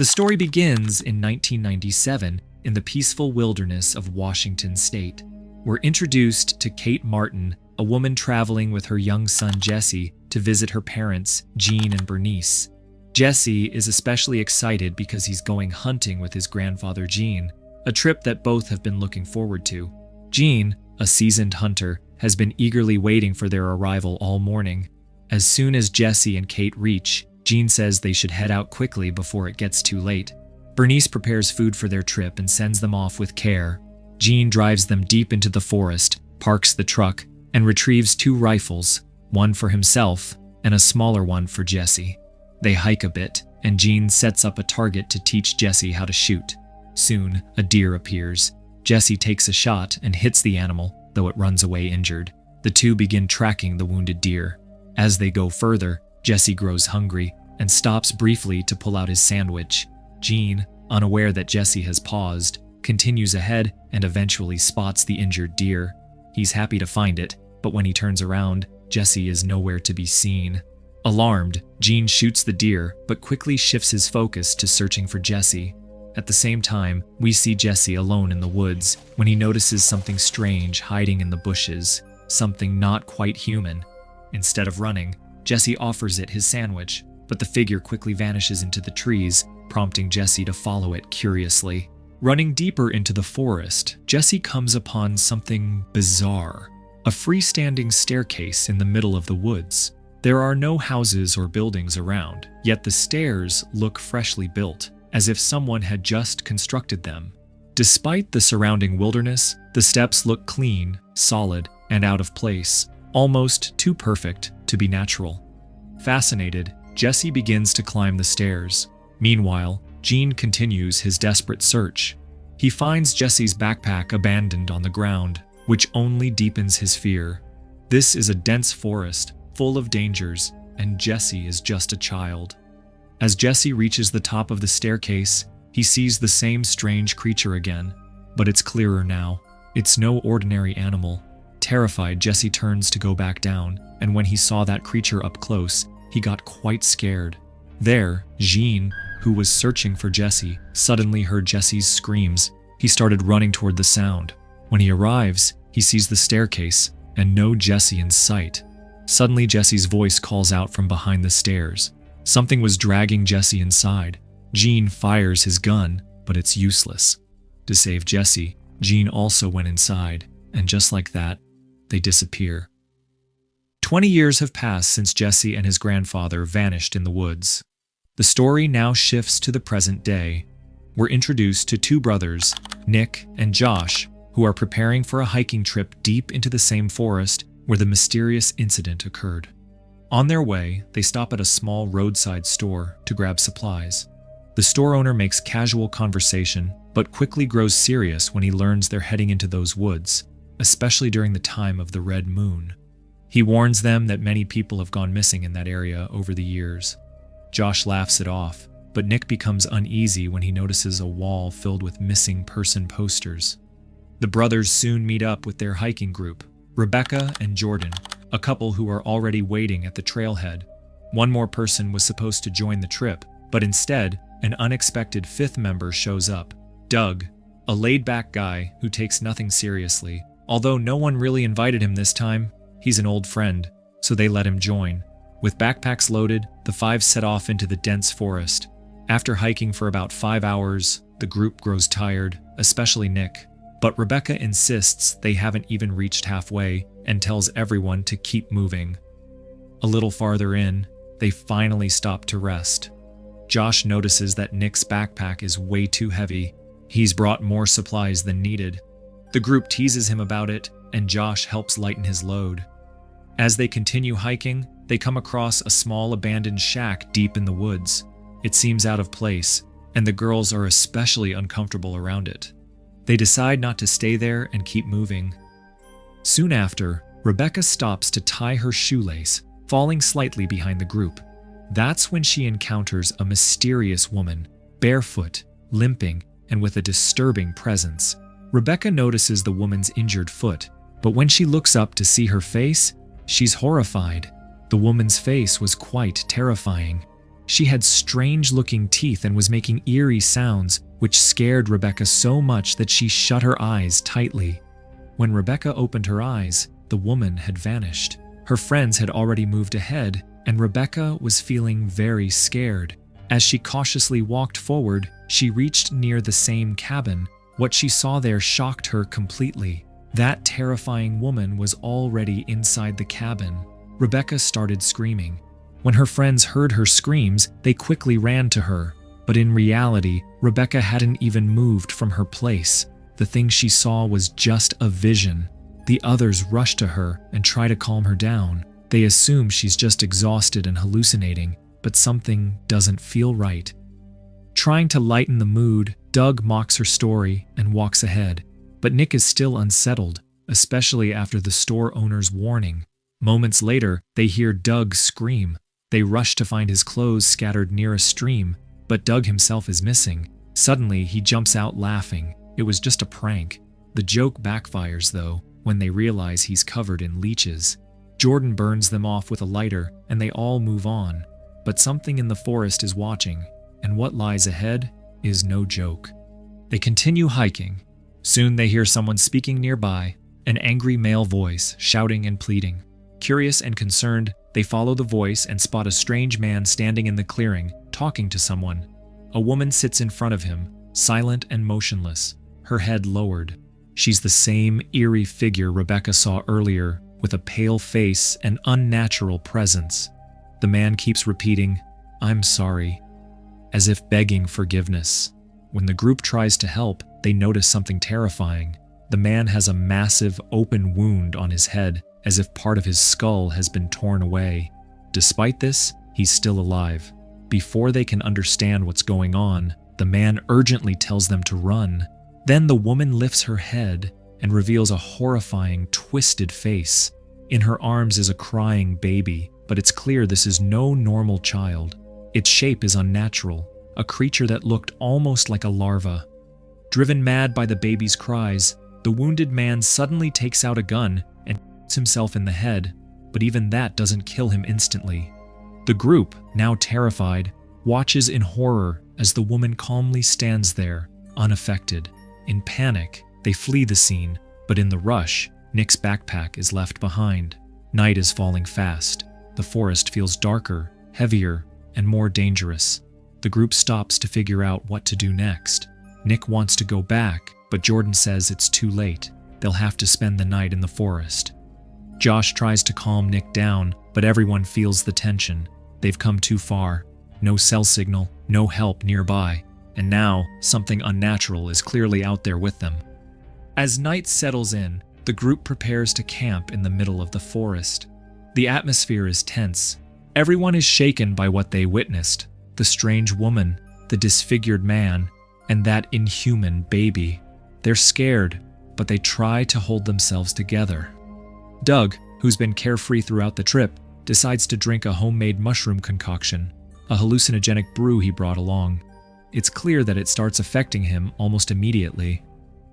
The story begins in 1997 in the peaceful wilderness of Washington state. We're introduced to Kate Martin, a woman traveling with her young son Jesse to visit her parents, Jean and Bernice. Jesse is especially excited because he's going hunting with his grandfather Jean, a trip that both have been looking forward to. Jean, a seasoned hunter, has been eagerly waiting for their arrival all morning. As soon as Jesse and Kate reach, Jean says they should head out quickly before it gets too late. Bernice prepares food for their trip and sends them off with care. Jean drives them deep into the forest, parks the truck, and retrieves 2 rifles, one for himself and a smaller one for Jesse. They hike a bit, and Jean sets up a target to teach Jesse how to shoot. Soon, a deer appears. Jesse takes a shot and hits the animal, though it runs away injured. The two begin tracking the wounded deer. As they go further, Jesse grows hungry and stops briefly to pull out his sandwich. Jean, unaware that Jesse has paused, continues ahead and eventually spots the injured deer. He's happy to find it, but when he turns around, Jesse is nowhere to be seen. Alarmed, Jean shoots the deer, but quickly shifts his focus to searching for Jesse. At the same time, we see Jesse alone in the woods when he notices something strange hiding in the bushes, something not quite human. Instead of running, Jesse offers it his sandwich, but the figure quickly vanishes into the trees, prompting Jesse to follow it curiously. Running deeper into the forest, Jesse comes upon something bizarre, a freestanding staircase in the middle of the woods. There are no houses or buildings around, yet the stairs look freshly built, as if someone had just constructed them. Despite the surrounding wilderness, the steps look clean, solid, and out of place, almost too perfect to be natural. Fascinated, Jesse begins to climb the stairs. Meanwhile, Jean continues his desperate search. He finds Jesse's backpack abandoned on the ground, which only deepens his fear. This is a dense forest, full of dangers, and Jesse is just a child. As Jesse reaches the top of the staircase, he sees the same strange creature again, but it's clearer now. It's no ordinary animal. Terrified, Jesse turns to go back down, and when he saw that creature up close, he got quite scared. There, Jean, who was searching for Jesse, suddenly heard Jesse's screams. He started running toward the sound. When he arrives, he sees the staircase and no Jesse in sight. Suddenly, Jesse's voice calls out from behind the stairs. Something was dragging Jesse inside. Jean fires his gun, but it's useless. To save Jesse, Jean also went inside, and just like that, they disappear. 20 years have passed since Jesse and his grandfather vanished in the woods. The story now shifts to the present day. We're introduced to 2 brothers, Nick and Josh, who are preparing for a hiking trip deep into the same forest where the mysterious incident occurred. On their way, they stop at a small roadside store to grab supplies. The store owner makes casual conversation, but quickly grows serious when he learns they're heading into those woods, especially during the time of the red moon. He warns them that many people have gone missing in that area over the years. Josh laughs it off, but Nick becomes uneasy when he notices a wall filled with missing person posters. The brothers soon meet up with their hiking group, Rebecca and Jordan, a couple who are already waiting at the trailhead. One more person was supposed to join the trip, but instead, an unexpected 5th member shows up, Doug, a laid-back guy who takes nothing seriously. Although no one really invited him this time, he's an old friend, so they let him join. With backpacks loaded, the 5 set off into the dense forest. After hiking for about 5 hours, the group grows tired, especially Nick. But Rebecca insists they haven't even reached halfway and tells everyone to keep moving. A little farther in, they finally stop to rest. Josh notices that Nick's backpack is way too heavy. He's brought more supplies than needed. The group teases him about it, and Josh helps lighten his load. As they continue hiking, they come across a small abandoned shack deep in the woods. It seems out of place, and the girls are especially uncomfortable around it. They decide not to stay there and keep moving. Soon after, Rebecca stops to tie her shoelace, falling slightly behind the group. That's when she encounters a mysterious woman, barefoot, limping, and with a disturbing presence. Rebecca notices the woman's injured foot, but when she looks up to see her face, she's horrified. The woman's face was quite terrifying. She had strange-looking teeth and was making eerie sounds, which scared Rebecca so much that she shut her eyes tightly. When Rebecca opened her eyes, the woman had vanished. Her friends had already moved ahead, and Rebecca was feeling very scared. As she cautiously walked forward, she reached near the same cabin. What she saw there shocked her completely. That terrifying woman was already inside the cabin. Rebecca started screaming. When her friends heard her screams, they quickly ran to her. But in reality, Rebecca hadn't even moved from her place. The thing she saw was just a vision. The others rush to her and try to calm her down. They assume she's just exhausted and hallucinating, but something doesn't feel right. Trying to lighten the mood, Doug mocks her story and walks ahead. But Nick is still unsettled, especially after the store owner's warning. Moments later, they hear Doug scream. They rush to find his clothes scattered near a stream, but Doug himself is missing. Suddenly, he jumps out laughing. It was just a prank. The joke backfires, though, when they realize he's covered in leeches. Jordan burns them off with a lighter, and they all move on. But something in the forest is watching, and what lies ahead is no joke. They continue hiking. Soon they hear someone speaking nearby, an angry male voice shouting and pleading. Curious and concerned, they follow the voice and spot a strange man standing in the clearing, talking to someone. A woman sits in front of him, silent and motionless, her head lowered. She's the same eerie figure Rebecca saw earlier, with a pale face and unnatural presence. The man keeps repeating, "I'm sorry," as if begging forgiveness. When the group tries to help, they notice something terrifying. The man has a massive open wound on his head, as if part of his skull has been torn away. Despite this, he's still alive. Before they can understand what's going on, the man urgently tells them to run. Then the woman lifts her head and reveals a horrifying, twisted face. In her arms is a crying baby, but it's clear this is no normal child. Its shape is unnatural, a creature that looked almost like a larva. Driven mad by the baby's cries, the wounded man suddenly takes out a gun and shoots himself in the head, but even that doesn't kill him instantly. The group, now terrified, watches in horror as the woman calmly stands there, unaffected. In panic, they flee the scene, but in the rush, Nick's backpack is left behind. Night is falling fast. The forest feels darker, heavier, and more dangerous. The group stops to figure out what to do next. Nick wants to go back, but Jordan says it's too late. They'll have to spend the night in the forest. Josh tries to calm Nick down, but everyone feels the tension. They've come too far. No cell signal, no help nearby, and now something unnatural is clearly out there with them. As night settles in, the group prepares to camp in the middle of the forest. The atmosphere is tense. Everyone is shaken by what they witnessed: the strange woman, the disfigured man, and that inhuman baby. They're scared, but they try to hold themselves together. Doug, who's been carefree throughout the trip, decides to drink a homemade mushroom concoction, a hallucinogenic brew he brought along. It's clear that it starts affecting him almost immediately.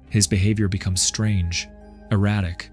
His behavior becomes strange, erratic.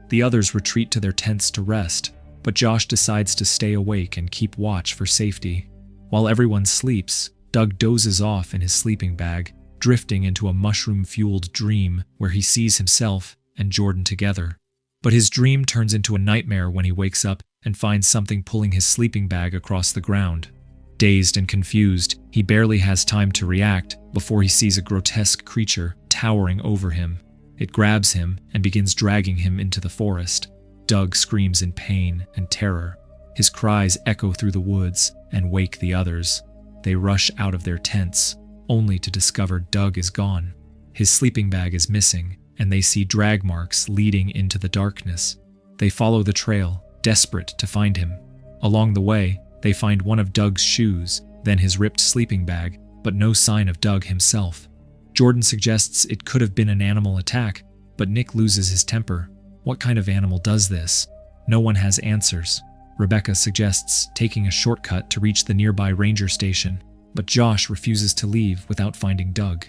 The others retreat to their tents to rest, but Josh decides to stay awake and keep watch for safety. While everyone sleeps, Doug dozes off in his sleeping bag, drifting into a mushroom-fueled dream where he sees himself and Jordan together. But his dream turns into a nightmare when he wakes up and finds something pulling his sleeping bag across the ground. Dazed and confused, he barely has time to react before he sees a grotesque creature towering over him. It grabs him and begins dragging him into the forest. Doug screams in pain and terror. His cries echo through the woods and wake the others. They rush out of their tents, only to discover Doug is gone. His sleeping bag is missing, and they see drag marks leading into the darkness. They follow the trail, desperate to find him. Along the way, they find one of Doug's shoes, then his ripped sleeping bag, but no sign of Doug himself. Jordan suggests it could have been an animal attack, but Nick loses his temper. What kind of animal does this? No one has answers. Rebecca suggests taking a shortcut to reach the nearby ranger station, but Josh refuses to leave without finding Doug.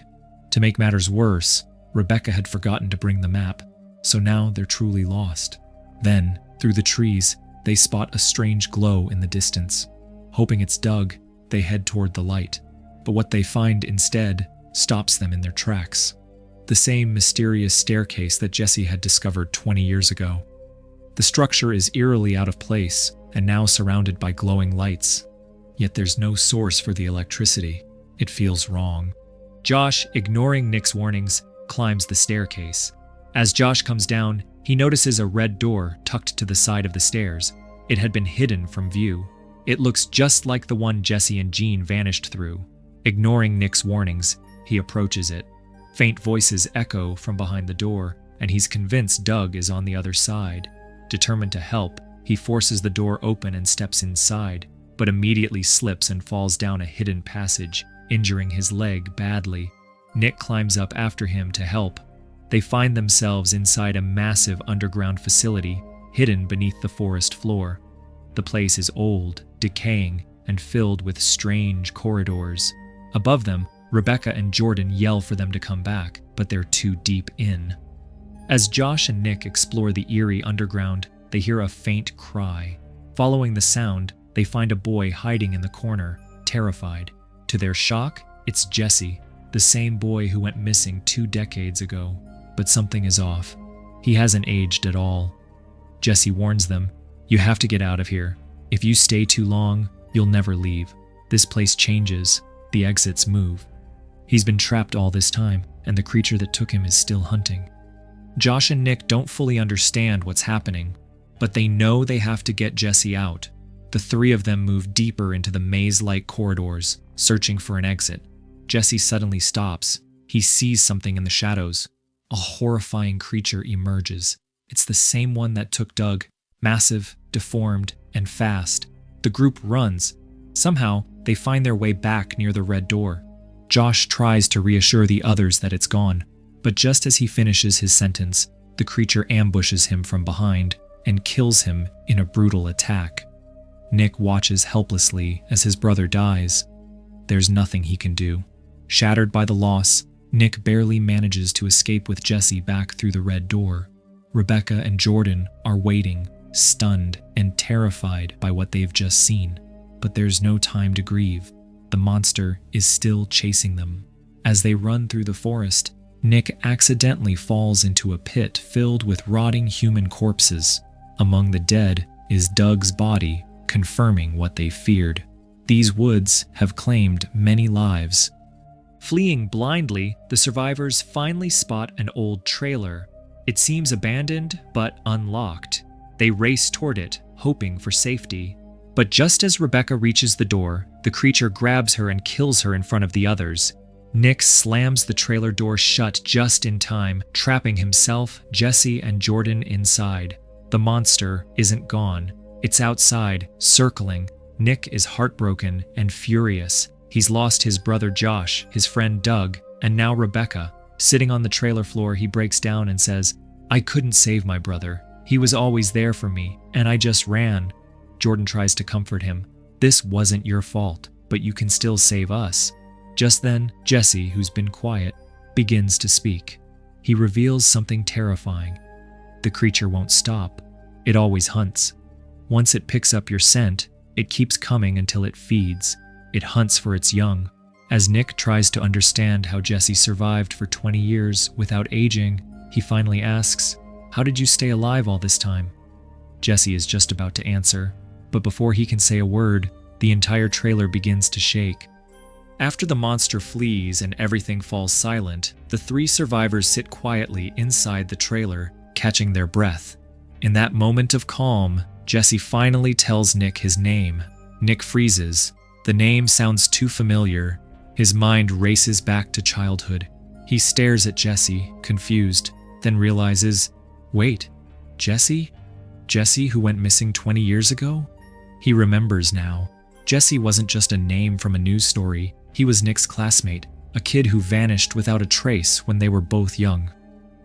To make matters worse, Rebecca had forgotten to bring the map, so now they're truly lost. Then, through the trees, they spot a strange glow in the distance. Hoping it's Doug, They head toward the light, but what they find instead stops them in their tracks. The same mysterious staircase that Jesse had discovered 20 years ago. The structure is eerily out of place and now surrounded by glowing lights. Yet there's no source for the electricity. It feels wrong. Josh, ignoring Nick's warnings, climbs the staircase. As Josh comes down, he notices a red door tucked to the side of the stairs. It had been hidden from view. It looks just like the one Jesse and Jean vanished through. Ignoring Nick's warnings, he approaches it. Faint voices echo from behind the door, and he's convinced Doug is on the other side. Determined to help, he forces the door open and steps inside, but immediately slips and falls down a hidden passage, injuring his leg badly. Nick climbs up after him to help. They find themselves inside a massive underground facility, hidden beneath the forest floor. The place is old, decaying, and filled with strange corridors. Above them, Rebecca and Jordan yell for them to come back, but they're too deep in. As Josh and Nick explore the eerie underground, they hear a faint cry. Following the sound, they find a boy hiding in the corner, terrified. To their shock, it's Jesse, the same boy who went missing 2 decades ago. But something is off. He hasn't aged at all. Jesse warns them, "You have to get out of here. If you stay too long, you'll never leave. This place changes. The exits move." He's been trapped all this time, and the creature that took him is still hunting. Josh and Nick don't fully understand what's happening, but they know they have to get Jesse out. The 3 of them move deeper into the maze-like corridors, searching for an exit. Jesse suddenly stops. He sees something in the shadows. A horrifying creature emerges. It's the same one that took Doug, massive, deformed, and fast. The group runs. Somehow, they find their way back near the red door. Josh tries to reassure the others that it's gone, but just as he finishes his sentence, the creature ambushes him from behind and kills him in a brutal attack. Nick watches helplessly as his brother dies. There's nothing he can do. Shattered by the loss, Nick barely manages to escape with Jesse back through the red door. Rebecca and Jordan are waiting, stunned and terrified by what they've just seen. But there's no time to grieve. The monster is still chasing them. As they run through the forest, Nick accidentally falls into a pit filled with rotting human corpses. Among the dead is Doug's body, confirming what they feared. These woods have claimed many lives. Fleeing blindly, the survivors finally spot an old trailer. It seems abandoned, but unlocked. They race toward it, hoping for safety. But just as Rebecca reaches the door, the creature grabs her and kills her in front of the others. Nick slams the trailer door shut just in time, trapping himself, Jesse, and Jordan inside. The monster isn't gone. It's outside, circling. Nick is heartbroken and furious. He's lost his brother Josh, his friend Doug, and now Rebecca. Sitting on the trailer floor, he breaks down and says, "I couldn't save my brother. He was always there for me, and I just ran." Jordan tries to comfort him. "This wasn't your fault, but you can still save us." Just then, Jesse, who's been quiet, begins to speak. He reveals something terrifying. The creature won't stop. It always hunts. Once it picks up your scent, it keeps coming until it feeds. It hunts for its young. As Nick tries to understand how Jesse survived for 20 years without aging, he finally asks, "How did you stay alive all this time?" Jesse is just about to answer, but before he can say a word, the entire trailer begins to shake. After the monster flees and everything falls silent, the 3 survivors sit quietly inside the trailer, catching their breath. In that moment of calm, Jesse finally tells Nick his name. Nick freezes. The name sounds too familiar. His mind races back to childhood. He stares at Jesse, confused, then realizes, wait, Jesse? Jesse who went missing 20 years ago? He remembers now. Jesse wasn't just a name from a news story. He was Nick's classmate, a kid who vanished without a trace when they were both young.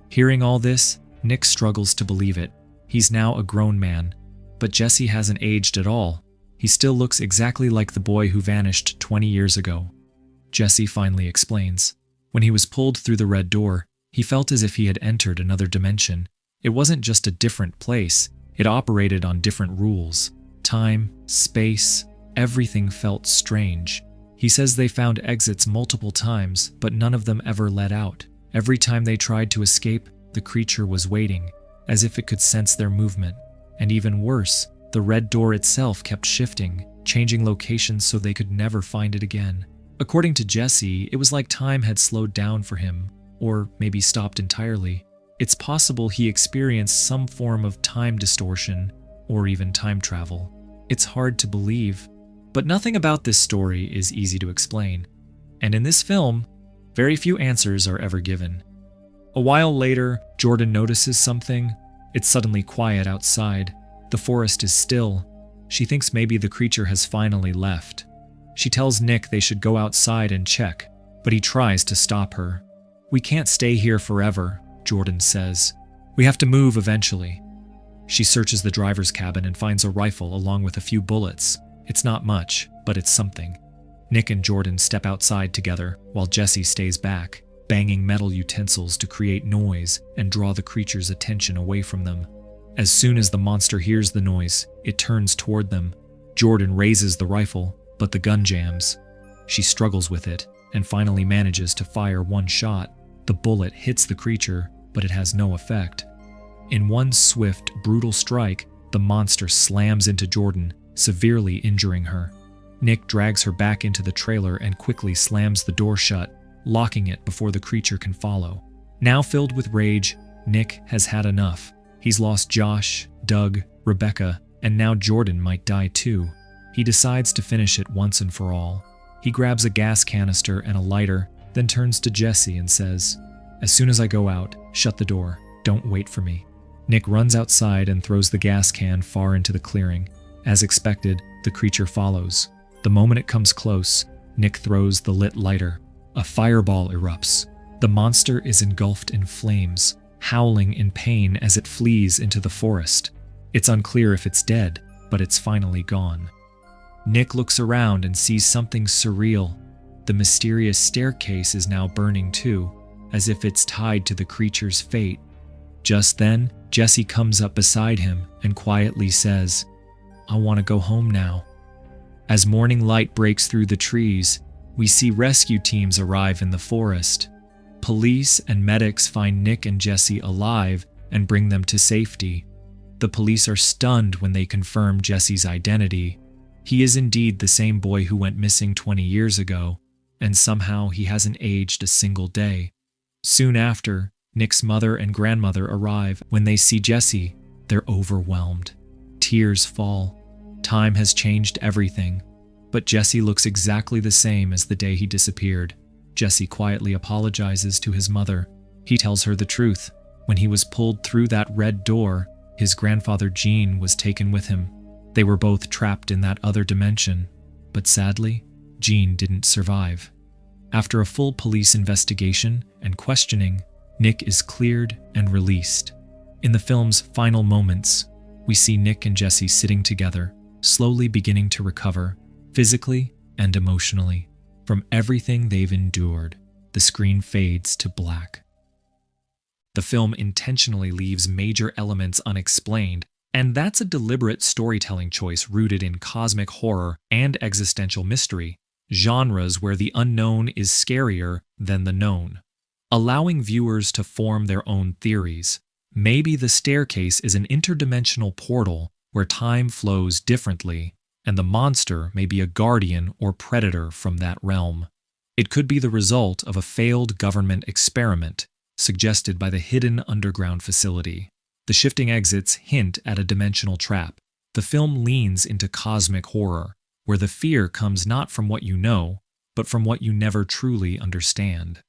Hearing all this, Nick struggles to believe it. He's now a grown man, but Jesse hasn't aged at all. He still looks exactly like the boy who vanished 20 years ago. Jesse finally explains. When he was pulled through the red door, he felt as if he had entered another dimension. It wasn't just a different place. It operated on different rules. Time, space, Everything felt strange. He says they found exits multiple times, but none of them ever led out. Every time they tried to escape, the creature was waiting, as if it could sense their movement. And even worse, the red door itself kept shifting, changing locations so they could never find it again. According to Jesse, it was like time had slowed down for him, or maybe stopped entirely. It's possible he experienced some form of time distortion, or even time travel. It's hard to believe, but nothing about this story is easy to explain. And in this film, very few answers are ever given. A while later, Jordan notices something. It's suddenly quiet outside. The forest is still. She thinks maybe the creature has finally left. She tells Nick they should go outside and check, but he tries to stop her. "We can't stay here forever," Jordan says. "We have to move eventually." She searches the driver's cabin and finds a rifle along with a few bullets. It's not much, but it's something. Nick and Jordan step outside together while Jesse stays back, banging metal utensils to create noise and draw the creature's attention away from them. As soon as the monster hears the noise, it turns toward them. Jordan raises the rifle, but the gun jams. She struggles with it and finally manages to fire one shot. The bullet hits the creature, but it has no effect. In one swift, brutal strike, the monster slams into Jordan, severely injuring her. Nick drags her back into the trailer and quickly slams the door shut, locking it before the creature can follow. Now filled with rage, Nick has had enough. He's lost Josh, Doug, Rebecca, and now Jordan might die too. He decides to finish it once and for all. He grabs a gas canister and a lighter, then turns to Jesse and says, "As soon as I go out, shut the door. Don't wait for me." Nick runs outside and throws the gas can far into the clearing. As expected, the creature follows. The moment it comes close, Nick throws the lit lighter. A fireball erupts. The monster is engulfed in flames, howling in pain as it flees into the forest. It's unclear if it's dead, but it's finally gone. Nick looks around and sees something surreal. The mysterious staircase is now burning too, as if it's tied to the creature's fate. Just then, Jesse comes up beside him and quietly says, "I want to go home now." As morning light breaks through the trees, we see rescue teams arrive in the forest. Police and medics find Nick and Jesse alive and bring them to safety. The police are stunned when they confirm Jesse's identity. He is indeed the same boy who went missing 20 years ago, and somehow he hasn't aged a single day. Soon after, Nick's mother and grandmother arrive. When they see Jesse, they're overwhelmed. Tears fall. Time has changed everything, but Jesse looks exactly the same as the day he disappeared. Jesse quietly apologizes to his mother. He tells her the truth. When he was pulled through that red door, his grandfather Gene was taken with him. They were both trapped in that other dimension, but sadly, Gene didn't survive. After a full police investigation and questioning, Nick is cleared and released. In the film's final moments, we see Nick and Jesse sitting together, slowly beginning to recover, physically and emotionally. From everything they've endured, the screen fades to black. The film intentionally leaves major elements unexplained, and that's a deliberate storytelling choice rooted in cosmic horror and existential mystery, genres where the unknown is scarier than the known. Allowing viewers to form their own theories. Maybe the staircase is an interdimensional portal where time flows differently, and the monster may be a guardian or predator from that realm. It could be the result of a failed government experiment, suggested by the hidden underground facility. The shifting exits hint at a dimensional trap. The film leans into cosmic horror, where the fear comes not from what you know, but from what you never truly understand.